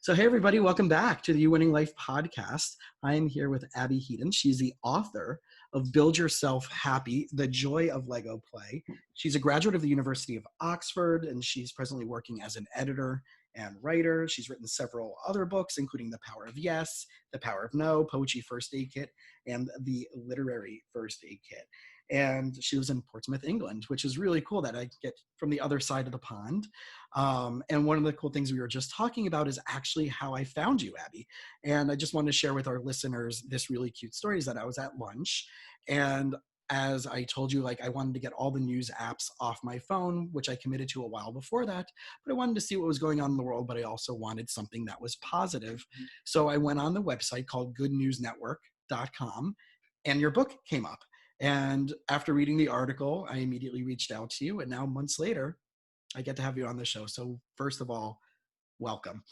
So, hey, everybody, welcome back to the You Winning Life podcast. I am here with Abbie Headon. She's the author of Build Yourself Happy, The Joy of Lego Play. She's a graduate of the University of Oxford, and she's presently working as an editor and writer. She's written several other books, including The Power of Yes, The Power of No, Poetry First Aid Kit, and The Literary First Aid Kit. And she lives in Portsmouth, England, which is really cool that I get from the other side of the pond. And one of the cool things we were just talking about is actually how I found you, Abbie. And I just wanted to share with our listeners this really cute story is that I was at lunch, and as I told you, like I wanted to get all the news apps off my phone, which I committed to a while before that, but I wanted to see what was going on in the world, but I also wanted something that was positive. So I went on the website called goodnewsnetwork.com, and your book came up. And after reading the article, I immediately reached out to you, and now months later, I get to have you on the show. So first of all, welcome.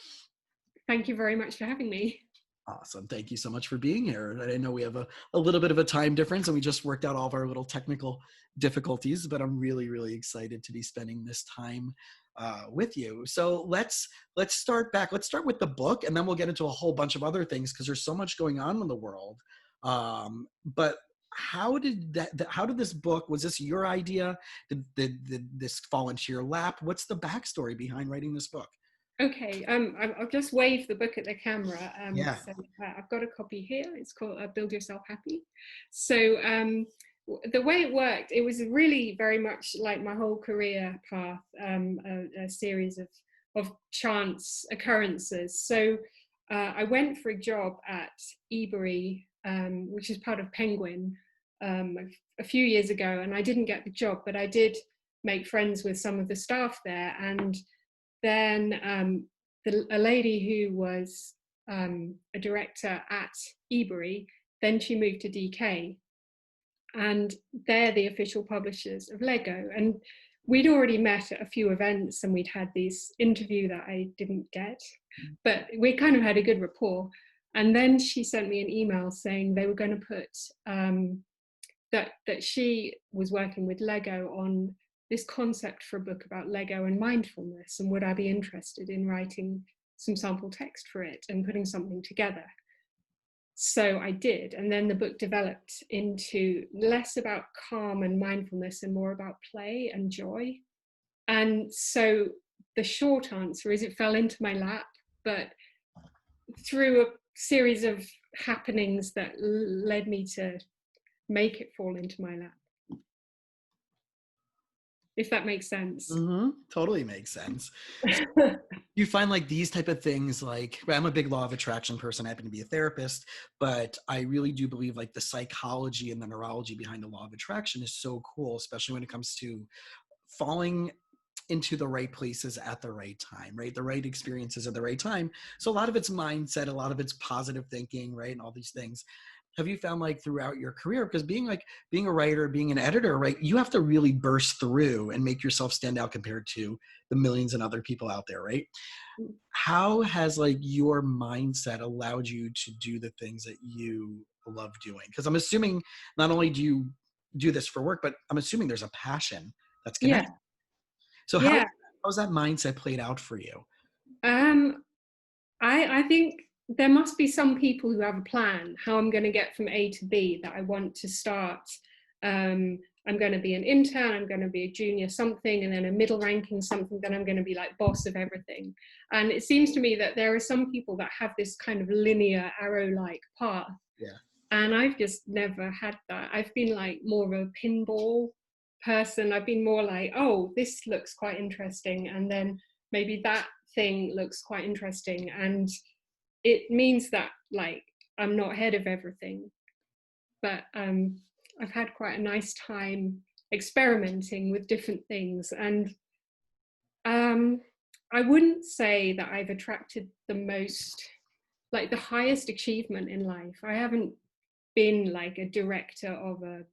Thank you very much for having me. Awesome. Thank you so much for being here. I know we have a little bit of a time difference, and we just worked out all of our little technical difficulties, but I'm really, really excited to be spending this time with you. So let's start back. Let's start with the book, and then we'll get into a whole bunch of other things because there's so much going on in the world. But how did this book, was this your idea? Did this fall into your lap? What's the backstory behind writing this book? Okay, I'll just wave the book at the camera. Yeah. So, I've got a copy here. It's called Build Yourself Happy. So the way it worked, it was really very much like my whole career path, a series of chance occurrences. So I went for a job at Ebury, which is part of Penguin, a few years ago, and I didn't get the job, but I did make friends with some of the staff there. And then a lady who was a director at Ebury, then she moved to DK, and they're the official publishers of Lego. And we'd already met at a few events, and we'd had this interview that I didn't get, but we kind of had a good rapport. And then she sent me an email saying they were going to put that she was working with Lego on this concept for a book about Lego and mindfulness, and would I be interested in writing some sample text for it and putting something together. So I did, and then the book developed into less about calm and mindfulness and more about play and joy. And so the short answer is it fell into my lap, but through a series of happenings that led me to make it fall into my lap, if that makes sense. Mm-hmm. Totally makes sense. You find like these type of things, like I'm a big law of attraction person. I happen to be a therapist, but I really do believe like the psychology and the neurology behind the law of attraction is so cool, especially when it comes to falling into the right places at the right time, right? The right experiences at the right time. So a lot of it's mindset, a lot of it's positive thinking, right? And all these things. Have you found like throughout your career, because being a writer, being an editor, right, you have to really burst through and make yourself stand out compared to the millions of other people out there, right? How has like your mindset allowed you to do the things that you love doing? Because I'm assuming not only do you do this for work, but I'm assuming there's a passion that's connected. Yeah. So Yeah. how's that mindset played out for you? I think there must be some people who have a plan how I'm going to get from A to B, that I want to start. I'm going to be an intern, I'm going to be a junior something, and then a middle ranking something, then I'm going to be like boss of everything. And it seems to me that there are some people that have this kind of linear arrow-like path. Yeah. And I've just never had that. I've been like more of a pinball person. I've been more like, oh, this looks quite interesting, and then maybe that thing looks quite interesting, and it means that like I'm not ahead of everything, but I've had quite a nice time experimenting with different things. And I wouldn't say that I've attracted the most, like the highest achievement in life. I haven't been like a director of a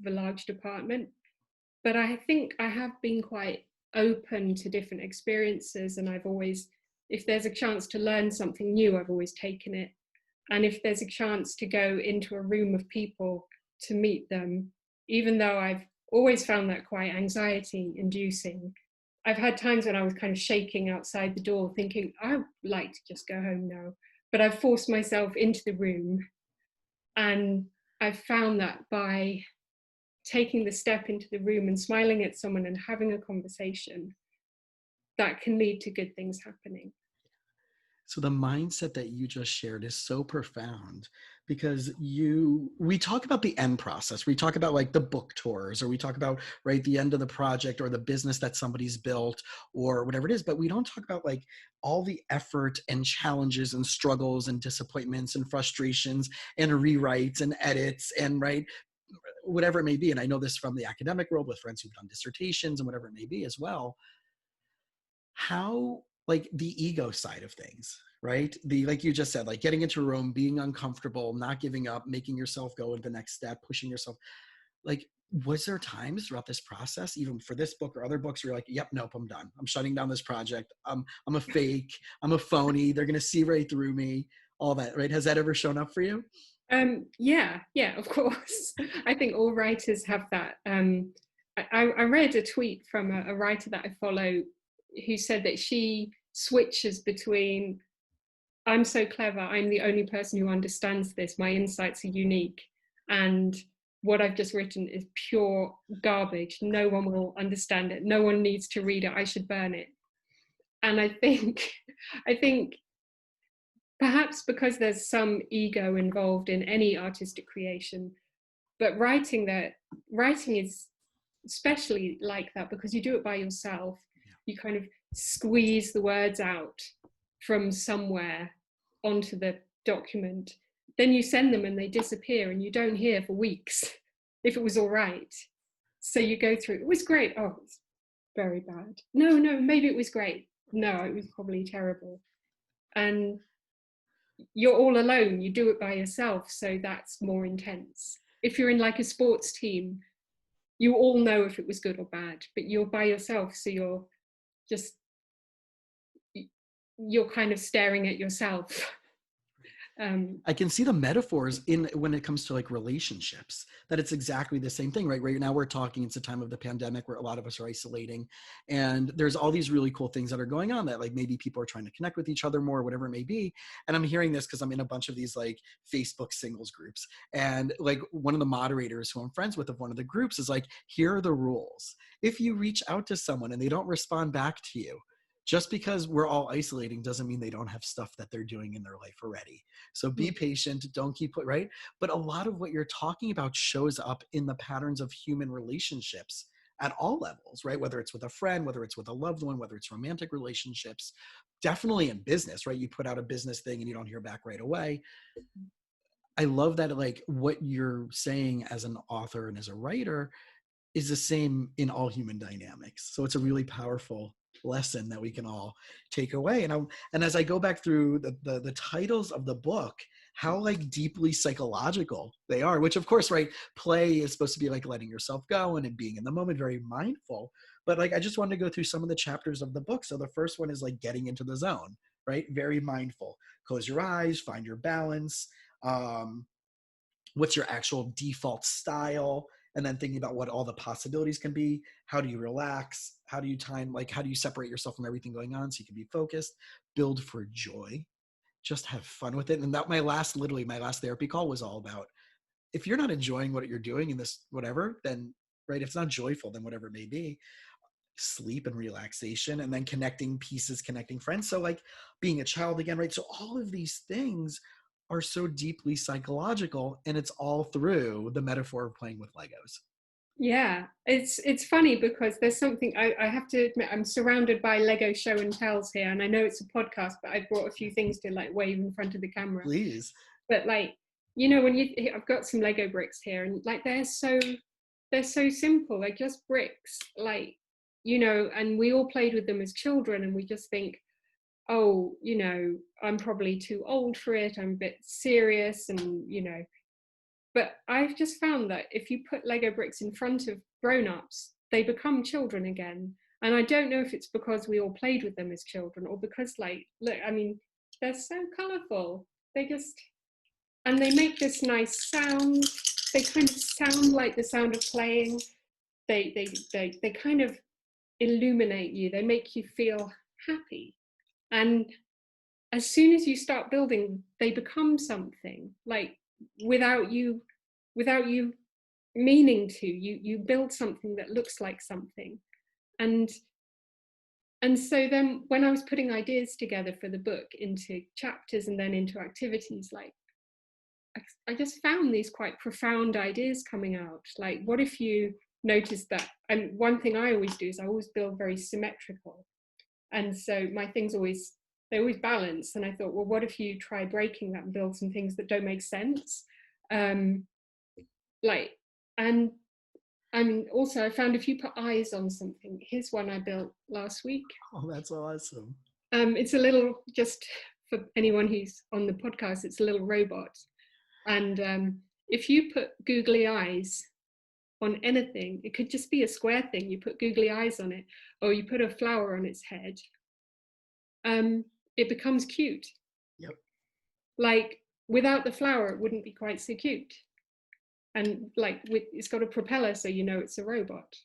large department, but I think I have been quite open to different experiences, and I've always, if there's a chance to learn something new, I've always taken it. And if there's a chance to go into a room of people to meet them, even though I've always found that quite anxiety inducing, I've had times when I was kind of shaking outside the door thinking, I would like to just go home now. But I've forced myself into the room, and I've found that by taking the step into the room and smiling at someone and having a conversation, that can lead to good things happening. So the mindset that you just shared is so profound, because we talk about the end process. We talk about like the book tours, or we talk about, right, the end of the project or the business that somebody's built or whatever it is, but we don't talk about like all the effort and challenges and struggles and disappointments and frustrations and rewrites and edits and, right, whatever it may be. And I know this from the academic world with friends who've done dissertations and whatever it may be as well. How, like, the ego side of things, right, the, like you just said, like getting into a room, being uncomfortable, not giving up, making yourself go to the next step, pushing yourself, like, was there times throughout this process, even for this book or other books, where you're like, yep, nope, I'm done, I'm shutting down this project, I'm a fake, I'm a phony, they're going to see right through me, all that, right? Has that ever shown up for you? Yeah, of course. I think all writers have that. I read a tweet from a writer that I follow who said that she switches between, I'm so clever, I'm the only person who understands this, my insights are unique, and what I've just written is pure garbage, no one will understand it, no one needs to read it, I should burn it. And I think I think perhaps because there's some ego involved in any artistic creation, but writing is especially like that because you do it by yourself. You kind of squeeze the words out from somewhere onto the document, then you send them and they disappear and you don't hear for weeks if it was all right. So you go through, it was great, oh, it's very bad, no, maybe it was great, no, it was probably terrible. And you're all alone, you do it by yourself, so that's more intense. If you're in like a sports team, you all know if it was good or bad, but you're by yourself, so just you're kind of staring at yourself. I can see the metaphors in when it comes to like relationships, that it's exactly the same thing, right? Right now we're talking, it's a time of the pandemic where a lot of us are isolating, and there's all these really cool things that are going on that like maybe people are trying to connect with each other more, whatever it may be. And I'm hearing this because I'm in a bunch of these like Facebook singles groups, and like one of the moderators who I'm friends with of one of the groups is like, here are the rules. If you reach out to someone and they don't respond back to you, just because we're all isolating doesn't mean they don't have stuff that they're doing in their life already. So be patient, don't keep it, right? But a lot of what you're talking about shows up in the patterns of human relationships at all levels, right? Whether it's with a friend, whether it's with a loved one, whether it's romantic relationships, definitely in business, right? You put out a business thing and you don't hear back right away. I love that, like what you're saying as an author and as a writer is the same in all human dynamics. So it's a really powerful lesson that we can all take away. And as I go back through the titles of the book, how like deeply psychological they are, which of course, right, play is supposed to be like letting yourself go and being in the moment, very mindful. But like I just wanted to go through some of the chapters of the book. So the first one is like getting into the zone, right? Very mindful. Close your eyes, find your balance. What's your actual default style, and then thinking about what all the possibilities can be. How do you relax? How do you time, like how do you separate yourself from everything going on so you can be focused? Build for joy, just have fun with it. And that literally my last therapy call was all about, if you're not enjoying what you're doing in this whatever, then right, if it's not joyful, then whatever it may be, sleep and relaxation, and then connecting pieces, connecting friends. So like being a child again, right? So all of these things are so deeply psychological, and it's all through the metaphor of playing with Legos. Yeah, it's funny because there's something I have to admit, I'm surrounded by Lego show and tells here, and I know it's a podcast, but I brought a few things to like wave in front of the camera. Please. But like, I've got some Lego bricks here, and like they're so simple, they're just bricks, like, and we all played with them as children, and we just think, oh, I'm probably too old for it, I'm a bit serious, and but I've just found that if you put Lego bricks in front of grown-ups, they become children again. And I don't know if it's because we all played with them as children, or because, like, look, I mean, they're so colorful. And they make this nice sound. They kind of sound like the sound of playing. They kind of illuminate you, they make you feel happy. And as soon as you start building, they become something, like without you meaning to. You build something that looks like something. And so then when I was putting ideas together for the book into chapters and then into activities, like I just found these quite profound ideas coming out. Like, what if you noticed that? And one thing I always do is I always build very symmetrical. And so my things they always balance. And I thought, well, what if you try breaking that and build some things that don't make sense? Like, and I mean, also I found if you put eyes on something, here's one I built last week. Oh, that's awesome. It's a little, just for anyone who's on the podcast, it's a little robot. And if you put googly eyes on anything, it could just be a square thing, you put googly eyes on it, or you put a flower on its head, it becomes cute. Yep. Like, without the flower, it wouldn't be quite so cute. And like, it's got a propeller, so you know it's a robot.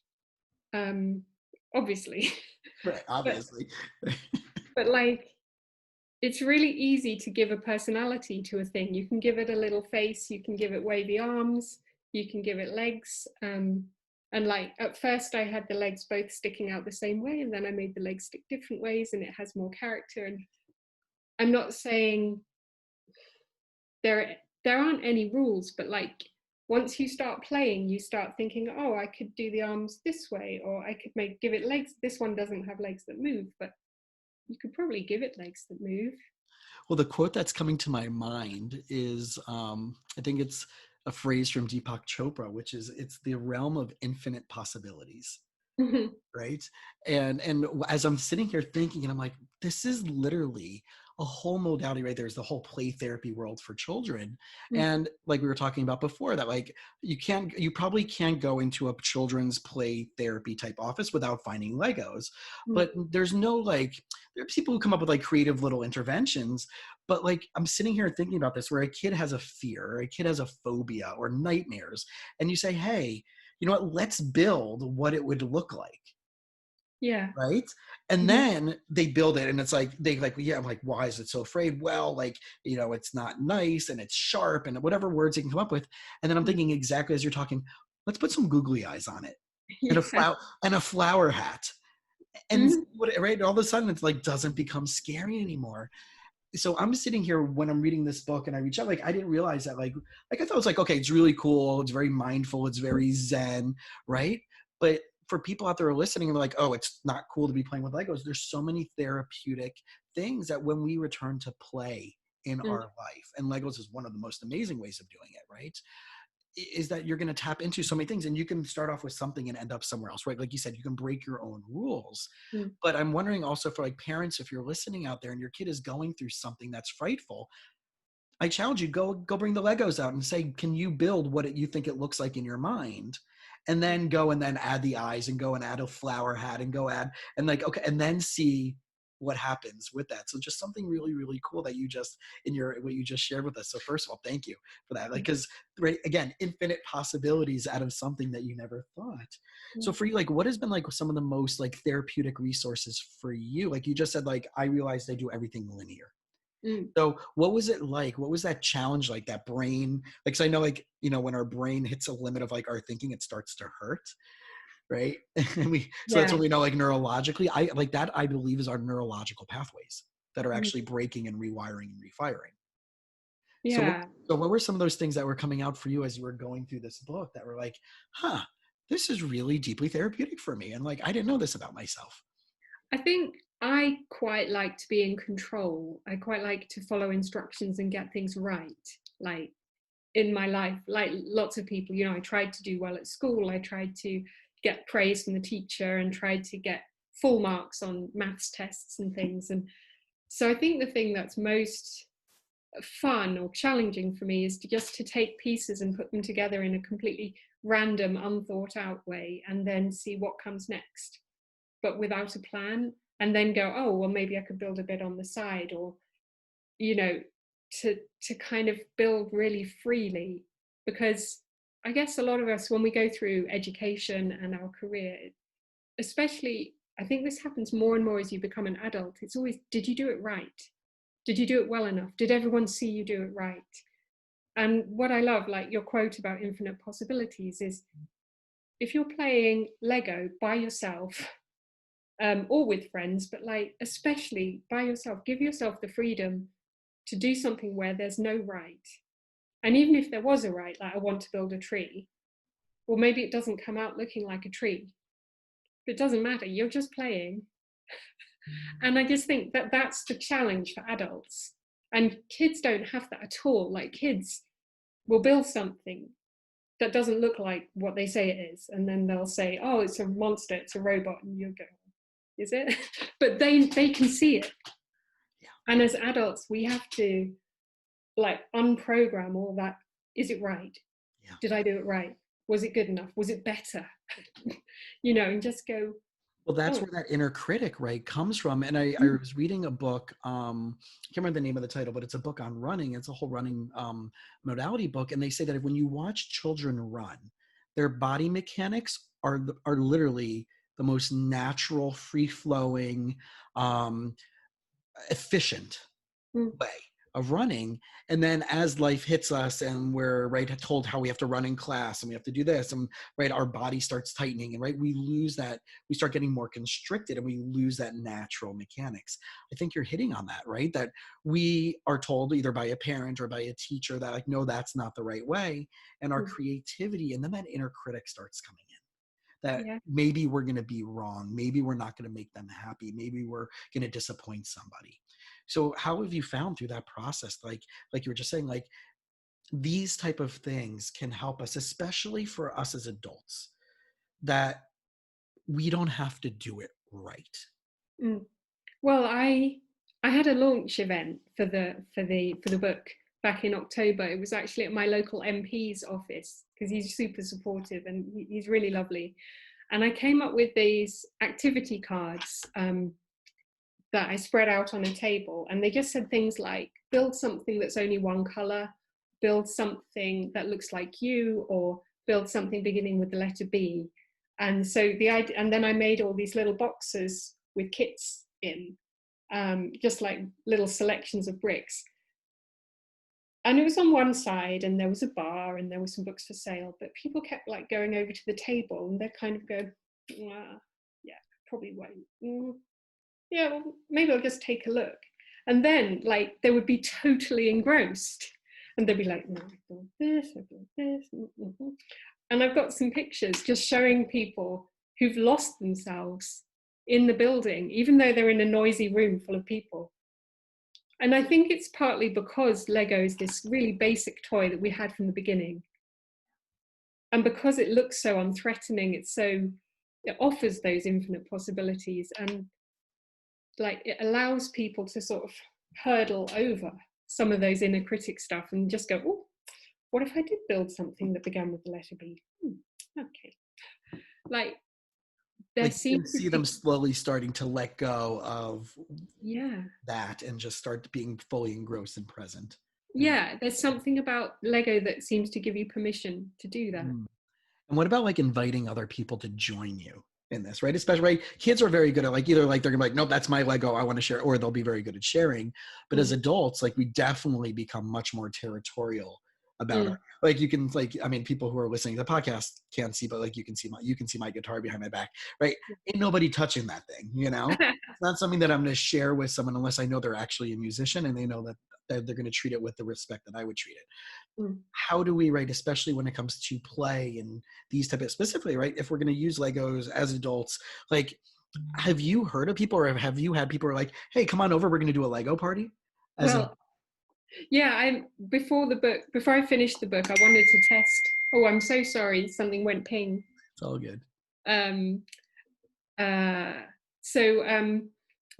Obviously. Right, obviously. but like, it's really easy to give a personality to a thing. You can give it a little face, you can give it wavy arms, you can give it legs. And like, at first I had the legs both sticking out the same way, and then I made the legs stick different ways, and it has more character. And I'm not saying there aren't any rules, but like, once you start playing, you start thinking, oh, I could do the arms this way, or I could give it legs. This one doesn't have legs that move, but you could probably give it legs that move. Well, the quote that's coming to my mind is, I think it's a phrase from Deepak Chopra, which is, it's the realm of infinite possibilities. Mm-hmm. Right. And as I'm sitting here thinking, and I'm like, this is literally a whole modality, right? There's the whole play therapy world for children. Mm-hmm. And like we were talking about before, that like you probably can't go into a children's play therapy type office without finding Legos. But there's no like, there are people who come up with like creative little interventions. But like, I'm sitting here thinking about this, where a kid has a fear, or a kid has a phobia or nightmares, and you say, hey, you know what, let's build what it would look like. Yeah. Right. And Mm-hmm. then they build it, and it's like, they like, yeah, I'm like, why is it so afraid? Well, like, you know, it's not nice, and it's sharp, and whatever words you can come up with. And then I'm thinking, exactly as you're talking, let's put some googly eyes on it, and Yeah. a flower hat. And Mm-hmm. right, all of a sudden it's like, doesn't become scary anymore. So I'm sitting here when I'm reading this book, and I reach out, like, I didn't realize that, like I thought it was like, okay, it's really cool, it's very mindful, it's very zen, right? But for people out there listening, they're like, oh, it's not cool to be playing with Legos. There's so many therapeutic things that when we return to play in our life, and Legos is one of the most amazing ways of doing it, right? Is that you're going to tap into so many things, and you can start off with something and end up somewhere else, right? Like you said, you can break your own rules. Mm-hmm. But I'm wondering also, for like parents, if you're listening out there and your kid is going through something that's frightful, I challenge you, go bring the Legos out and say, can you build what you think it looks like in your mind? And then go and then add the eyes, and go and add a flower hat, and go add, and like, okay, and then see what happens with that. So just something really, really cool that you just, what you just shared with us. So first of all, thank you for that. Like, cause right, again, infinite possibilities out of something that you never thought. So for you, like, what has been like some of the most like therapeutic resources for you? Like you just said, like, I realized I do everything linear. So what was it like? What was that challenge like, that brain? Like, cause I know, like, you know, when our brain hits a limit of like our thinking, it starts to hurt. Right. And so that's Yeah. what we know, like neurologically, I like that, I believe, is our neurological pathways that are Mm-hmm. actually breaking and rewiring and refiring. So Yeah. what were some of those things that were coming out for you as you were going through this book that were like, huh, this is really deeply therapeutic for me, and like, I didn't know this about myself? I think I quite like to be in control. I quite like to follow instructions and get things right. Like, in my life, like lots of people, you know, I tried to do well at school. I tried to get praise from the teacher and tried to get full marks on maths tests and things. And so I think the thing that's most fun or challenging for me is to take pieces and put them together in a completely random, unthought out way, and then see what comes next, but without a plan. And then go, oh, well, maybe I could build a bit on the side, or, you know, to kind of build really freely. Because I guess a lot of us, when we go through education and our career, especially I think this happens more and more as you become an adult. It's always, did you do it right? Did you do it well enough? Did everyone see you do it right? And what I love, like your quote about infinite possibilities, is if you're playing Lego by yourself, or with friends, but like especially by yourself, give yourself the freedom to do something where there's no right. And even if there was a right, like I want to build a tree, well, maybe it doesn't come out looking like a tree. But it doesn't matter, you're just playing. And I just think that that's the challenge for adults. And kids don't have that at all. Like kids will build something that doesn't look like what they say it is. And then they'll say, oh, it's a monster, it's a robot. And you'll go, is it? But they can see it. Yeah. And as adults, we have to like unprogram all that. Is it right? Yeah. Did I do it right? Was it good enough? Was it better? You know, and just go. Well, that's where that inner critic, right, comes from. And I was reading a book, I can't remember the name of the title, but it's a book on running. It's a whole running modality book. And they say that when you watch children run, their body mechanics are literally the most natural, free-flowing, efficient way of running. And then as life hits us and we're told how we have to run in class and we have to do this, and our body starts tightening, and we lose that, we start getting more constricted and we lose that natural mechanics. I think you're hitting on that, right? That we are told either by a parent or by a teacher that like, no, that's not the right way. And our creativity, and then that inner critic starts coming in. That maybe we're going to be wrong. Maybe we're not going to make them happy. Maybe we're going to disappoint somebody. So how have you found through that process, like you were just saying, like these type of things can help us, especially for us as adults, that we don't have to do it right? Well, I had a launch event for the book back in October. It was actually at my local MP's office because he's super supportive and he's really lovely. And I came up with these activity cards that I spread out on a table, and they just said things like build something that's only one color, build something that looks like you, or build something beginning with the letter B. And so the idea, and then I made all these little boxes with kits in, just like little selections of bricks. And it was on one side, and there was a bar, and there were some books for sale, but people kept like going over to the table, and they'd kind of go, yeah, probably won't. Yeah, well, maybe I'll just take a look. And then like they would be totally engrossed, and they'd be like, no, I've done this, I've done this. And I've got some pictures just showing people who've lost themselves in the building, even though they're in a noisy room full of people. And I think it's partly because Lego is this really basic toy that we had from the beginning. And because it looks so unthreatening, it offers those infinite possibilities, and like it allows people to sort of hurdle over some of those inner critic stuff and just go, oh, what if I did build something that began with the letter B? Okay. Like there seems to see them slowly starting to let go of yeah that and just start being fully engrossed and present. Yeah, there's something about Lego that seems to give you permission to do that. And what about like inviting other people to join you in this, right? Especially kids are very good at like, either like they're gonna be like, nope, that's my Lego, I want to share, or they'll be very good at sharing. But as adults, like we definitely become much more territorial about our, like you can like, I mean, people who are listening to the podcast can't see, but like you can see my guitar behind my back, right? Ain't nobody touching that thing, you know? It's not something that I'm going to share with someone unless I know they're actually a musician and they know that they're going to treat it with the respect that I would treat it. How do we, right, especially when it comes to play and these type of, specifically, right, if we're going to use Legos as adults, like, have you heard of people, or have you had people who are like, hey, come on over, we're going to do a Lego party? Yeah, before I finished the book, I wanted to test. Oh, I'm so sorry, something went ping. It's all good.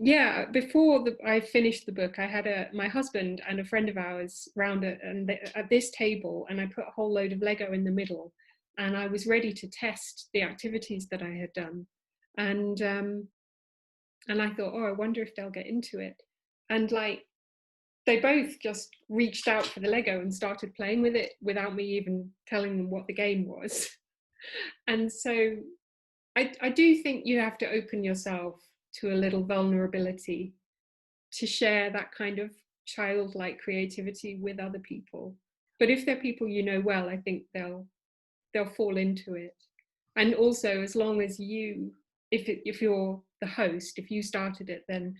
Yeah, before I finished the book, I had my husband and a friend of ours round at this table, and I put a whole load of Lego in the middle, and I was ready to test the activities that I had done, and I thought, oh, I wonder if they'll get into it, and like they both just reached out for the Lego and started playing with it without me even telling them what the game was, and so I do think you have to open yourself to a little vulnerability to share that kind of childlike creativity with other people. But if they're people you know well, I think they'll fall into it. And also, as long as you, if you're the host, if you started it, then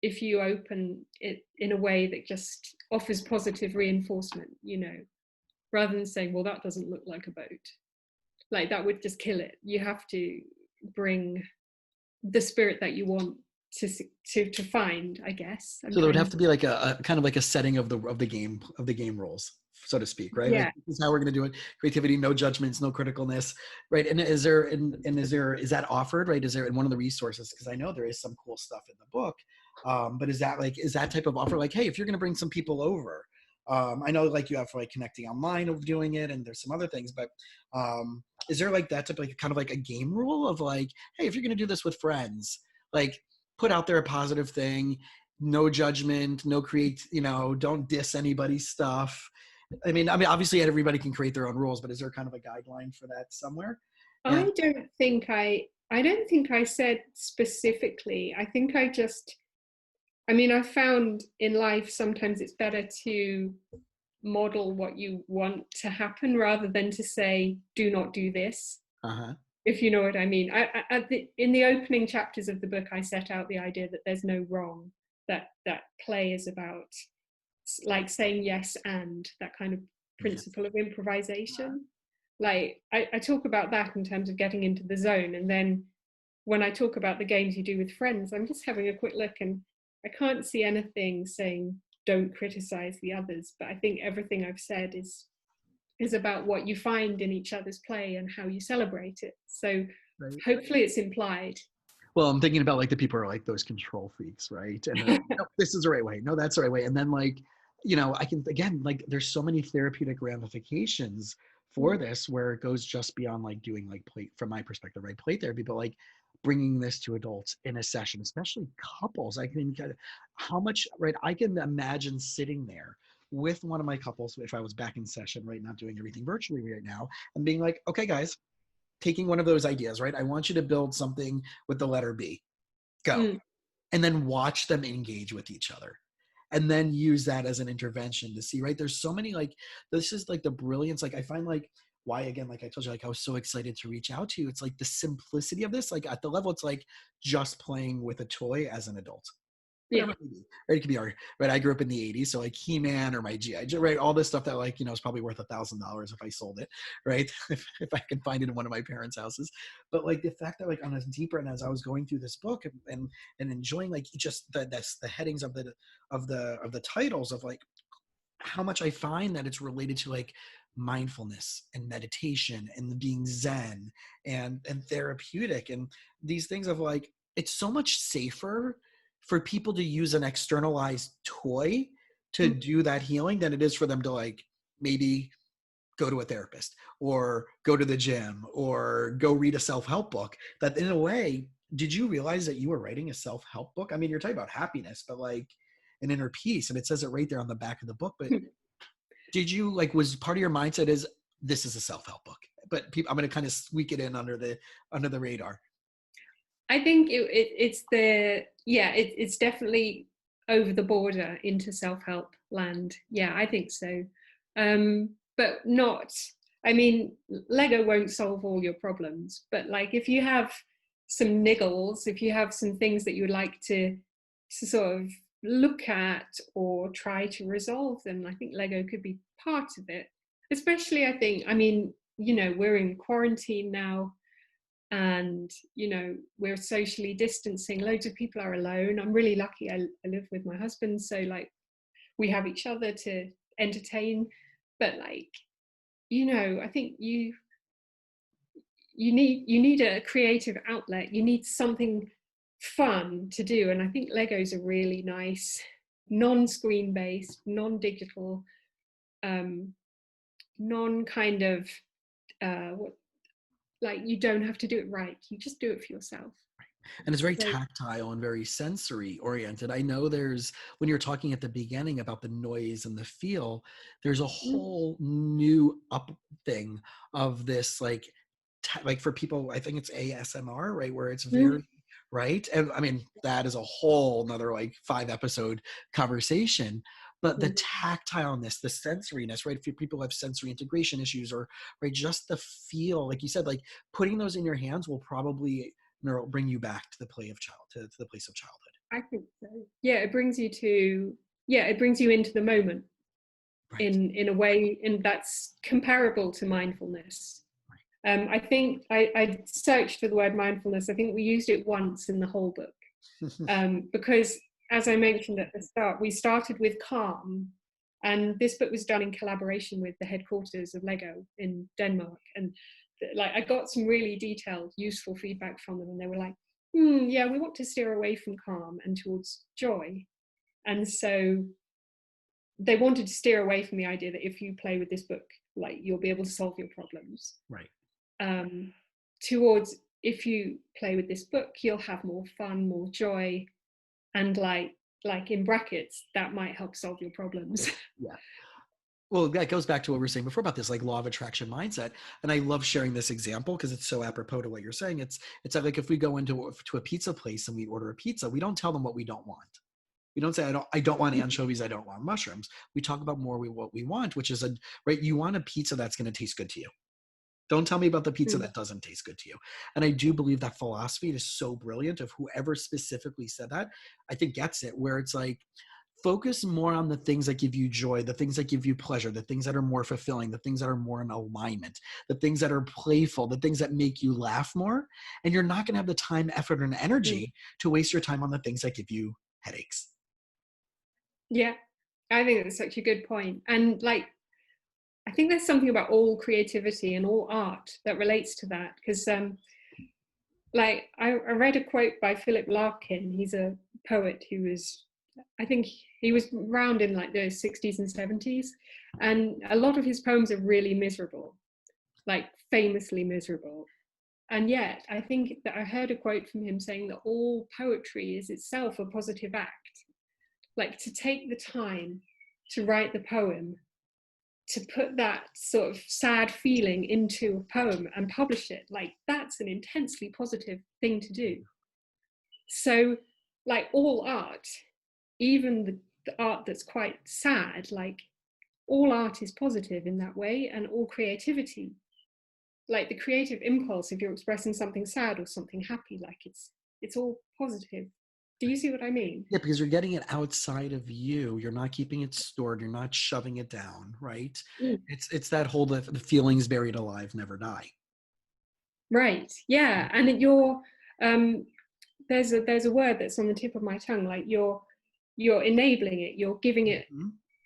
if you open it in a way that just offers positive reinforcement, you know, rather than saying, well, that doesn't look like a boat, like that would just kill it. You have to bring the spirit that you want to find, I guess. So there would have to be like a kind of like a setting of the game rules, so to speak, right? Like Yeah. this is how we're going to do it. Creativity, no judgments, no criticalness, right? And is that offered, right? Is there in one of the resources? Because I know there is some cool stuff in the book, but is that type of offer like, hey, if you're going to bring some people over, I know like you have for like connecting online of doing it, and there's some other things, but is there like that type of like kind of like a game rule of like, hey, if you're going to do this with friends, like put out there a positive thing, no judgment, no don't diss anybody's stuff. I mean, obviously everybody can create their own rules, but is there kind of a guideline for that somewhere? And I don't think I said specifically. I think I found in life sometimes it's better to model what you want to happen rather than to say, do not do this. uh-huh. If you know what I mean. In the opening chapters of the book, I set out the idea that there's no wrong, that play is about like saying yes and that kind of principle of improvisation. Like I talk about that in terms of getting into the zone, and then when I talk about the games you do with friends, I'm just having a quick look and I can't see anything saying don't criticize the others, but I think everything I've said is about what you find in each other's play and how you celebrate it. So Right. hopefully it's implied. Well, I'm thinking about like the people who are like those control freaks, right? And like, no, this is the right way. No, that's the right way. And then like, I can again like there's so many therapeutic ramifications for this where it goes just beyond like doing like play from my perspective, right? Play therapy, but like bringing this to adults in a session, especially couples. I can how much right? I can imagine sitting there with one of my couples if I was back in session, right? Not doing everything virtually right now, and being like, okay, guys, taking one of those ideas, right? I want you to build something with the letter B. Go. Mm. And then watch them engage with each other. And then use that as an intervention to see, right? There's so many like, this is like the brilliance. Like I find like why, again, like I told you, like I was so excited to reach out to you. It's like the simplicity of this, like at the level, it's like just playing with a toy as an adult. Yeah. Whatever it may be, right? It could be art, right? I grew up in the 80s, so like He-Man or my G.I. Joe, right? All this stuff that like, is probably worth $1,000 if I sold it, right? if I can find it in one of my parents' houses. But like the fact that like on a deeper, and as I was going through this book and enjoying like just the headings of the titles of like how much I find that it's related to like mindfulness and meditation and being zen and therapeutic and these things of like it's so much safer for people to use an externalized toy to do that healing than it is for them to like maybe go to a therapist or go to the gym or go read a self-help book. That in a way, did you realize that you were writing a self-help book? I mean, you're talking about happiness, but like an inner peace, and it says it right there on the back of the book. But did you like was part of your mindset is this is a self-help book, but I'm going to kind of squeak it in under the radar? I think it's definitely over the border into self-help land. Yeah, I think so. But not, I mean, Lego won't solve all your problems, but like if you have some niggles, if you have some things that you would like to sort of look at or try to resolve them, I think Lego could be part of it. Especially, I think, we're in quarantine now, and we're socially distancing. Loads of people are alone. I'm really lucky. I live with my husband, so like we have each other to entertain. But like, I think you need a creative outlet. You need something fun to do, and I think Lego's a really nice non-screen based, non-digital, non kind of like you don't have to do it right, you just do it for yourself. And it's very tactile and very sensory oriented. I know there's, when you're talking at the beginning about the noise and the feel, there's a whole new up thing of this like like for people, I think it's ASMR, right? Where it's Mm. very, right? And I mean, that is a whole another like 5 episode conversation. But the tactileness, the sensoriness, right? If people have sensory integration issues, or right, just the feel, like you said, like putting those in your hands will probably bring you back to the play of to the place of childhood. I think so. Yeah, it brings you to, yeah, it brings you into the moment Right. in a way, and that's comparable to mindfulness. I think I searched for the word mindfulness. I think we used it once in the whole book, because, as I mentioned at the start, we started with calm, and this book was done in collaboration with the headquarters of Lego in Denmark. And like, I got some really detailed, useful feedback from them, and they were like, yeah, we want to steer away from calm and towards joy. And so they wanted to steer away from the idea that if you play with this book, like, you'll be able to solve your problems. Right. Towards, if you play with this book, you'll have more fun, more joy, and like in brackets, that might help solve your problems. Yeah. Well, that goes back to what we were saying before about this like law of attraction mindset. And I love sharing this example because it's so apropos to what you're saying. It's like if we go into a pizza place and we order a pizza, we don't tell them what we don't want. We don't say, I don't want anchovies, I don't want mushrooms. We talk about more what we want, which is right, you want a pizza that's going to taste good to you. Don't tell me about the pizza that doesn't taste good to you. And I do believe that philosophy is so brilliant of whoever specifically said that, I think gets it, where it's like, focus more on the things that give you joy, the things that give you pleasure, the things that are more fulfilling, the things that are more in alignment, the things that are playful, the things that make you laugh more. And you're not going to have the time, effort, and energy to waste your time on the things that give you headaches. Yeah, I think that's such a good point. And like, I think there's something about all creativity and all art that relates to that. Because like, I read a quote by Philip Larkin. He's a poet who was, I think he was around in like the 60s and 70s. And a lot of his poems are really miserable, like famously miserable. And yet, I think that I heard a quote from him saying that all poetry is itself a positive act. Like, to take the time to write the poem, to put that sort of sad feeling into a poem and publish it, like, that's an intensely positive thing to do. So, like, all art, even the art that's quite sad, like, all art is positive in that way, and all creativity, like the creative impulse, if you're expressing something sad or something happy, like, it's all positive. Do you see what I mean? Yeah, because you're getting it outside of you. You're not keeping it stored. You're not shoving it down, right? It's that whole the feelings buried alive never die. Right. Yeah. And there's a word that's on the tip of my tongue. Like, you're enabling it. You're giving it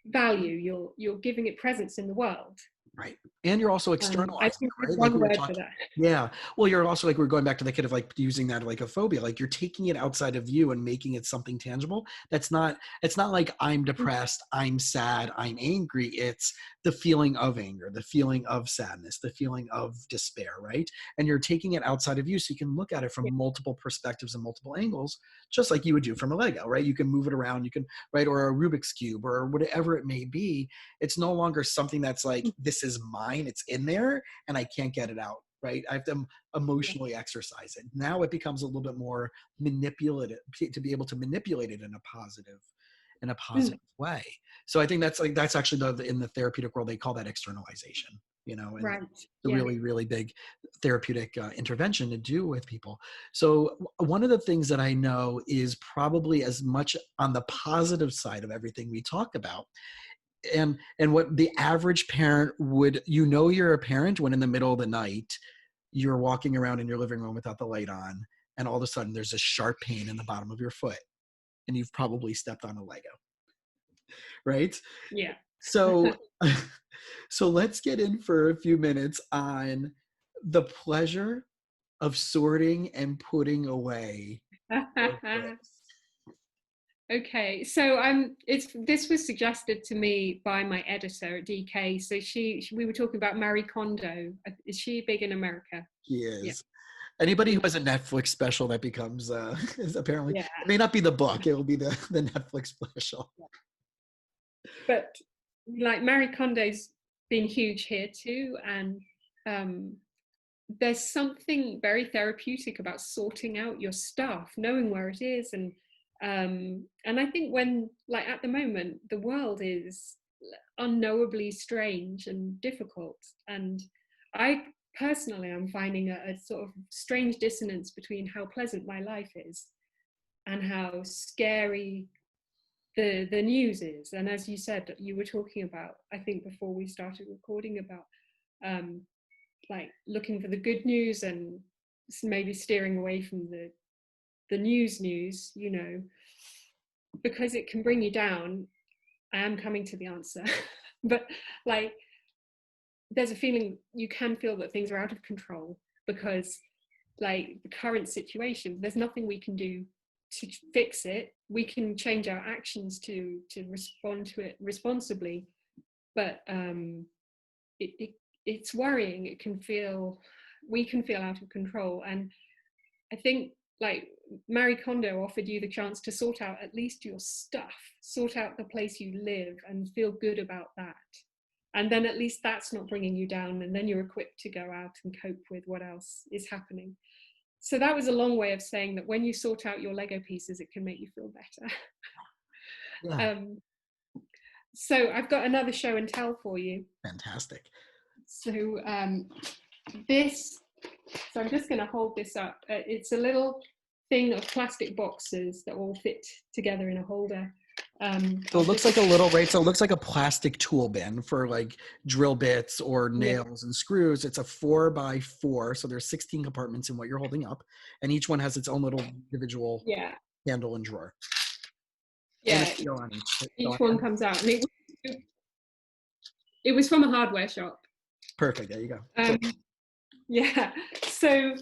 value. You're giving it presence in the world. Right. And you're also I externalizing think it, there's right? Like we one were word for talking. that. Yeah. Well, you're also like, we're going back to the kid of like using that like a phobia. Like you're taking it outside of you and making it something tangible. It's not like I'm depressed, I'm sad, I'm angry. It's the feeling of anger, the feeling of sadness, the feeling of despair, right? And you're taking it outside of you so you can look at it from multiple perspectives and multiple angles, just like you would do from a Lego, right? You can move it around, you can, right? Or a Rubik's Cube or whatever it may be. It's no longer something that's like, this is mine, it's in there and I can't get it out, right? I have to emotionally exercise it. Now it becomes a little bit more manipulative, to be able to manipulate it in a positive way. So I think that's actually in the therapeutic world, they call that externalization, and Right. the Yeah. really, really big therapeutic intervention to do with people. So one of the things that I know is probably as much on the positive side of everything we talk about, and what the average parent would, you're a parent when in the middle of the night you're walking around in your living room without the light on and all of a sudden there's a sharp pain in the bottom of your foot and you've probably stepped on a Lego, right? Yeah. So so let's get in for a few minutes on the pleasure of sorting and putting away your books. Okay, so this was suggested to me by my editor at DK. So we were talking about Marie Kondo. Is she big in America? He Yeah. is. Anybody who has a Netflix special that becomes is apparently, Yeah. it may not be the book, it will be the Netflix special. But like, Marie Kondo's been huge here too, and there's something very therapeutic about sorting out your stuff, knowing where it is, and I think when, like, at the moment the world is unknowably strange and difficult, and I personally am finding a sort of strange dissonance between how pleasant my life is and how scary the news is. And as you said, you were talking about, I think before we started recording, about um, like looking for the good news and maybe steering away from the news, you know, because it can bring you down. I am coming to the answer. But like, there's a feeling, you can feel that things are out of control because, like, the current situation, there's nothing we can do to fix it. We can change our actions to respond to it responsibly, but it's worrying. It can feel, we can feel out of control. And I think, like, Marie Kondo offered you the chance to sort out at least your stuff, sort out the place you live and feel good about that. And then at least that's not bringing you down, and then you're equipped to go out and cope with what else is happening. So that was a long way of saying that when you sort out your Lego pieces, it can make you feel better. Yeah. So I've got another show and tell for you. Fantastic. So this, so I'm just going to hold this up. It's a little thing of plastic boxes that all fit together in a holder. So it looks like a little, right? So it looks like a plastic tool bin for like drill bits or nails and screws. It's a 4x4. So there's 16 compartments in what you're holding up. And each one has its own little individual handle and drawer. Yeah. And on each one comes out. And it was from a hardware shop. Perfect. There you go. Yeah. So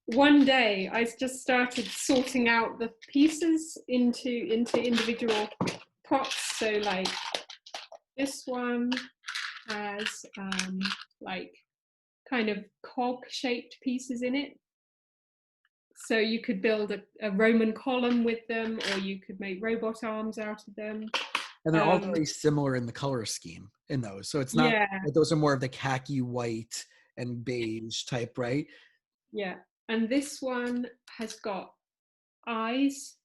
one day I just started sorting out the pieces into individual pots. So like this one has like kind of cog shaped pieces in it. So you could build a Roman column with them, or you could make robot arms out of them. And they're all very similar in the color scheme in those. So it's not, those are more of the khaki white and beige type, right? Yeah. And this one has got eyes,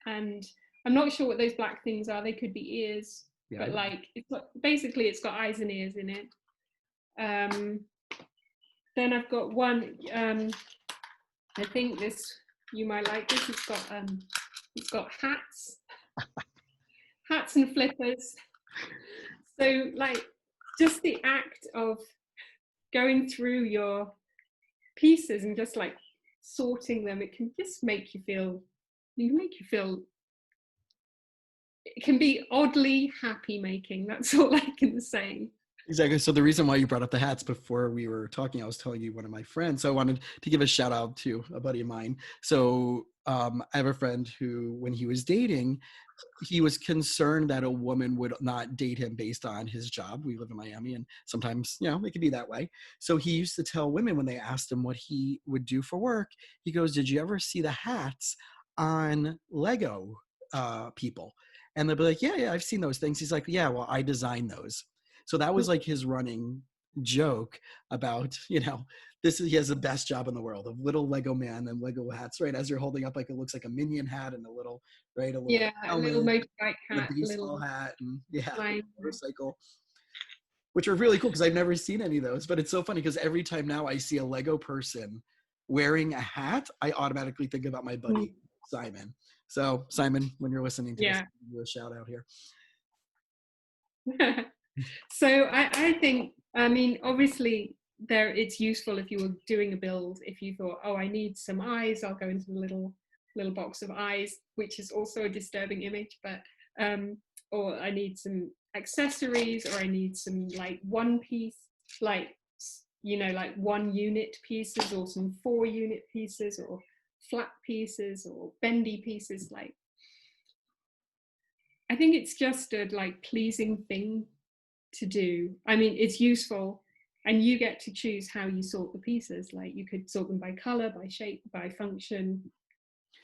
and I'm not sure what those black things are. They could be ears, but like, basically it's got eyes and ears in it. Then I've got one, I think this, you might like this. It's got hats, hats and flippers. So like, just the act of going through your pieces and just like sorting them, it can just make you feel, it can be oddly happy making. That's all I can say. Exactly. So the reason why you brought up the hats before we were talking, I was telling you one of my friends. So I wanted to give a shout out to a buddy of mine. So I have a friend who, when he was dating, he was concerned that a woman would not date him based on his job. We live in Miami, and sometimes, you know, it could be that way. So he used to tell women when they asked him what he would do for work, he goes, "Did you ever see the hats on Lego people?" And they'll be like, yeah, I've seen those things. He's like, yeah, well, I designed those. So that was like his running joke about, you know, he has the best job in the world of little Lego man and Lego hats, right? As you're holding up, like, it looks like a minion hat and a little, right? A little a little motorbike hat, a baseball hat, and line. motorcycle, which are really cool because I've never seen any of those. But it's so funny because every time now I see a Lego person wearing a hat, I automatically think about my buddy Simon. So Simon, when you're listening to this, I'll give you a shout out here. So I think, I mean, obviously it's useful if you were doing a build, if you thought, oh, I need some eyes, I'll go into the little box of eyes, which is also a disturbing image, but or I need some accessories, or I need some like one piece, like, you know, like 1 unit pieces, or some 4 unit pieces, or flat pieces, or bendy pieces. Like, I think it's just a like pleasing thing to do. I mean, it's useful, and you get to choose how you sort the pieces. Like, you could sort them by color, by shape, by function.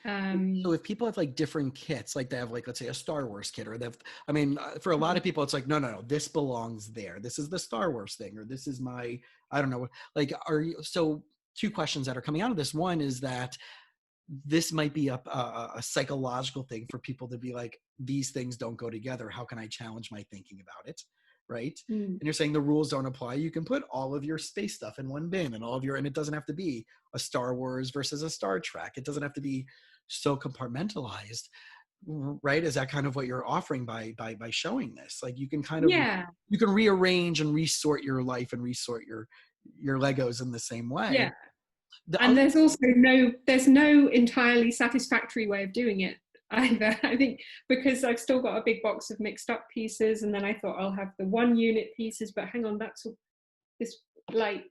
So if people have like different kits, like they have like, let's say a Star Wars kit, or they have, I mean, for a lot of people, it's like, no, this belongs there. This is the Star Wars thing, or this is my, I don't know. Like, are you, so two questions that are coming out of this. One is that this might be a psychological thing for people to be like, these things don't go together. How can I challenge my thinking about it? Right. And you're saying the rules don't apply. You can put all of your space stuff in one bin and and it doesn't have to be a Star Wars versus a Star Trek. It doesn't have to be so compartmentalized. Right. Is that kind of what you're offering by showing this? Like you can kind of, Yeah. you can rearrange and resort your life and resort your Legos in the same way. Yeah. The And other, there's also there's no entirely satisfactory way of doing it either. I think because I've still got a big box of mixed up pieces, and then I thought I'll have the one unit pieces, but hang on, that's this like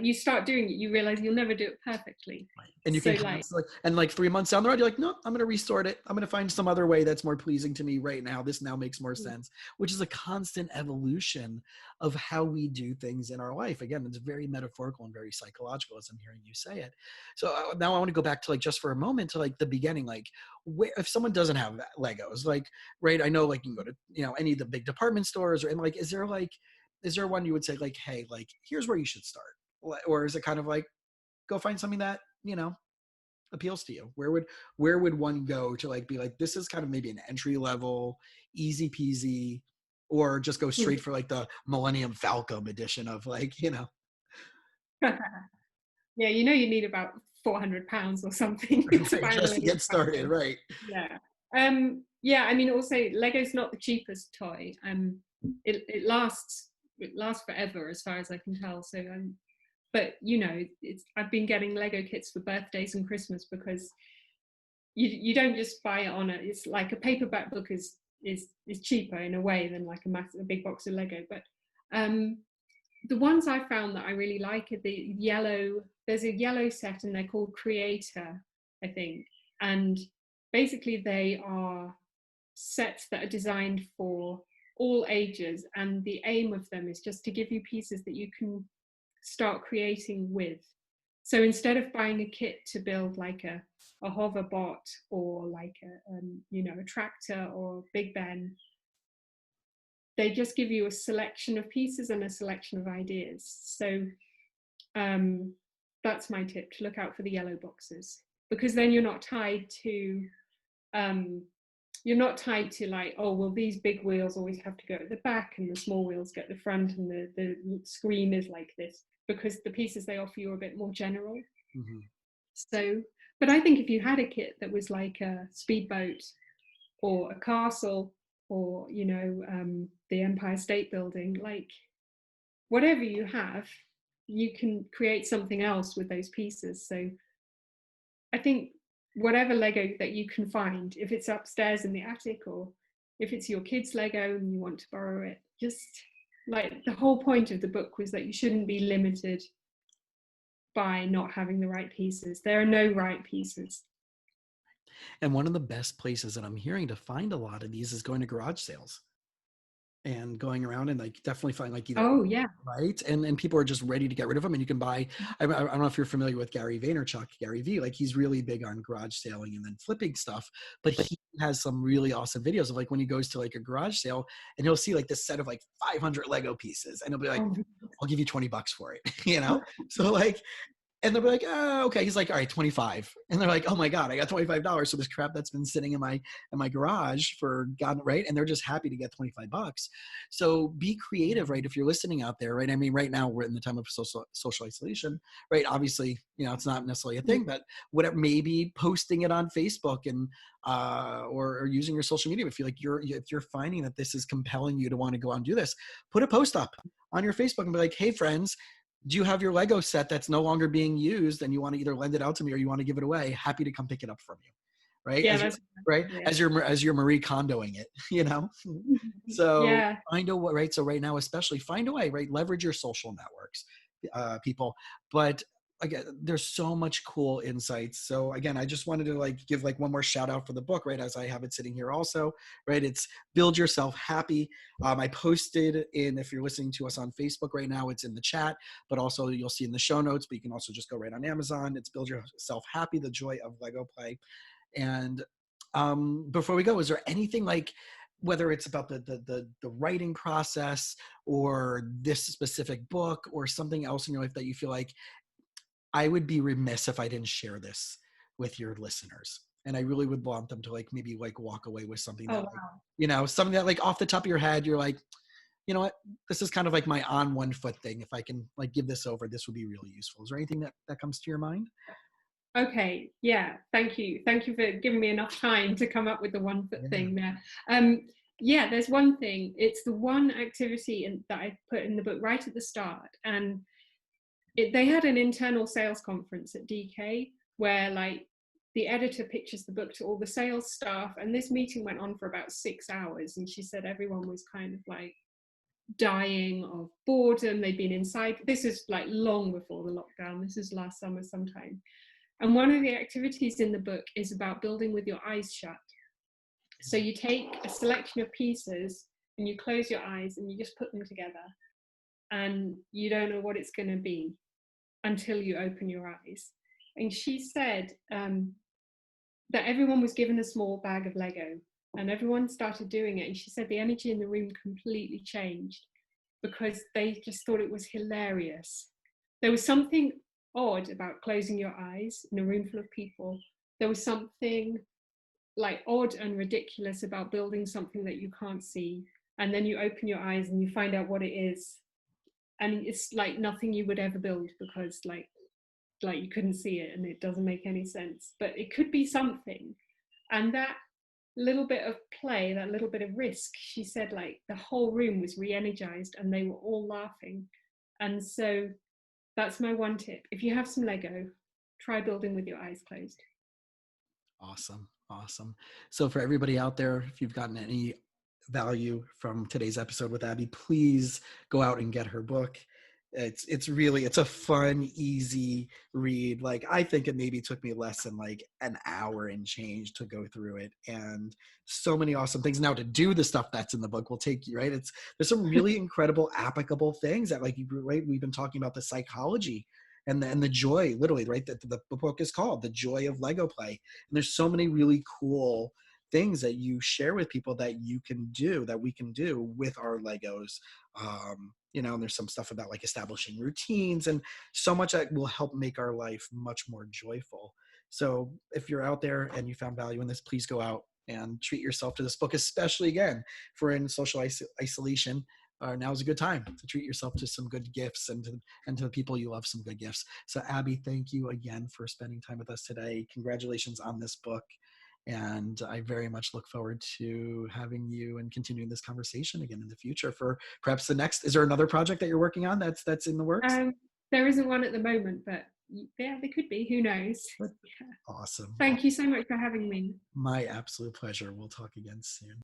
you start doing it, you realize you'll never do it perfectly. and you So can constantly, and like 3 months down the road, you're like, no, I'm going to restart it. I'm going to find some other way that's more pleasing to me right now. This now makes more sense, which is a constant evolution of how we do things in our life. Again, it's very metaphorical and very psychological as I'm hearing you say it. So now I want to go back to like, just for a moment, to like the beginning, like where, if someone doesn't have Legos, like, right. I know like you can go to, any of the big department stores and like, is there one you would say like, hey, like, here's where you should start? Or is it kind of like, go find something that, appeals to you? Where would one go to like, be like, this is kind of maybe an entry level, easy peasy, or just go straight for like the Millennium Falcon edition of like, yeah, you need about £400 or something to right, buy just to Millennium get started, Falcon. right? Yeah. Yeah, I mean, also Lego's not the cheapest toy. It lasts forever as far as I can tell. So but I've been getting Lego kits for birthdays and Christmas because you don't just buy it on it. It's like a paperback book is cheaper in a way than like a big box of Lego. But the ones I found that I really like are the yellow. There's a yellow set and they're called Creator, I think. And basically they are sets that are designed for all ages. And the aim of them is just to give you pieces that you can start creating with. So instead of buying a kit to build like a hover bot or like a tractor or Big Ben, they just give you a selection of pieces and a selection of ideas. So that's my tip, to look out for the yellow boxes, because then you're not tied to like, oh well, these big wheels always have to go at the back and the small wheels go at the front and the screen is like this, because the pieces they offer you are a bit more general. Mm-hmm. So, but I think if you had a kit that was like a speedboat or a castle or the Empire State Building, like whatever you have, you can create something else with those pieces. So I think whatever Lego that you can find, if it's upstairs in the attic or if it's your kids' Lego and you want to borrow it, just like the whole point of the book was that you shouldn't be limited by not having the right pieces. There are no right pieces. And one of the best places that I'm hearing to find a lot of these is going to garage sales and going around and like definitely find like either, oh yeah, right, and people are just ready to get rid of them, and you can buy. I don't know if you're familiar with Gary V. Like he's really big on garage selling and then flipping stuff, but he has some really awesome videos of like when he goes to like a garage sale and he'll see like this set of like 500 Lego pieces and he'll be like, I'll give you $20 for it, so like. And they'll be like, oh, okay. He's like, all right, 25. And they're like, oh my God, I got $25. So this crap that's been sitting in my garage for God, right? And they're just happy to get $25. So be creative, right? If you're listening out there, right? I mean, right now we're in the time of social isolation, right? Obviously, it's not necessarily a thing, but whatever, maybe posting it on Facebook and or using your social media. If you're finding that this is compelling you to want to go out and do this, put a post up on your Facebook and be like, hey friends, do you have your Lego set that's no longer being used and you want to either lend it out to me or you want to give it away? Happy to come pick it up from you. Right. Yeah, As you're Marie Kondoing it, So yeah. find a way, right. So right now, especially find a way, right. Leverage your social networks, people, but again, there's so much cool insights. So again, I just wanted to like give like one more shout out for the book, right? As I have it sitting here also, right? It's Build Yourself Happy. I posted if you're listening to us on Facebook right now, it's in the chat, but also you'll see in the show notes, but you can also just go right on Amazon. It's Build Yourself Happy, The Joy of Lego Play. And before we go, is there anything like, whether it's about the writing process or this specific book or something else in your life that you feel like I would be remiss if I didn't share this with your listeners. And I really would want them to like maybe like walk away with something Oh, that like, wow. something that like off the top of your head, you're like, you know what, this is kind of like my on one foot thing. If I can like give this over, this would be really useful. Is there anything that comes to your mind? Okay, yeah, thank you. Thank you for giving me enough time to come up with the one foot Yeah. thing there. Um, yeah, there's one thing. It's the one activity that I put in the book right at the start. And they had an internal sales conference at DK where like the editor pitches the book to all the sales staff. And this meeting went on for about 6 hours. And she said everyone was kind of like dying of boredom. They'd been inside. This is like long before the lockdown. This is last summer sometime. And one of the activities in the book is about building with your eyes shut. So you take a selection of pieces and you close your eyes and you just put them together. And you don't know what it's going to be until you open your eyes. And she said that everyone was given a small bag of Lego and everyone started doing it. And she said the energy in the room completely changed because they just thought it was hilarious. There was something odd about closing your eyes in a room full of people. There was something like odd and ridiculous about building something that you can't see. And then you open your eyes and you find out what it is. And it's like nothing you would ever build because like you couldn't see it and it doesn't make any sense. But it could be something. And that little bit of play, that little bit of risk, she said like the whole room was re-energized and they were all laughing. And so that's my one tip. If you have some Lego, try building with your eyes closed. Awesome. Awesome. So for everybody out there, if you've gotten any value from today's episode with Abbie, please go out and get her book. It's a fun, easy read. Like I think it maybe took me less than like an hour and change to go through it. And so many awesome things. Now to do the stuff that's in the book will take you, right? There's some really incredible applicable things that like you right. We've been talking about the psychology and the joy, literally, right? That the book is called The Joy of Lego Play. And there's so many really cool things that you share with people that you can do, that we can do with our Legos. And there's some stuff about like establishing routines and so much that will help make our life much more joyful. So if you're out there and you found value in this, please go out and treat yourself to this book, especially again, if we're in social isolation. Now's a good time to treat yourself to some good gifts and to the people you love some good gifts. So Abbie, thank you again for spending time with us today. Congratulations on this book. And I very much look forward to having you and continuing this conversation again in the future for perhaps the next. Is there another project that you're working on that's in the works? There isn't one at the moment, but yeah, there could be. Who knows? Yeah. Awesome. Thank you so much for having me. My absolute pleasure. We'll talk again soon.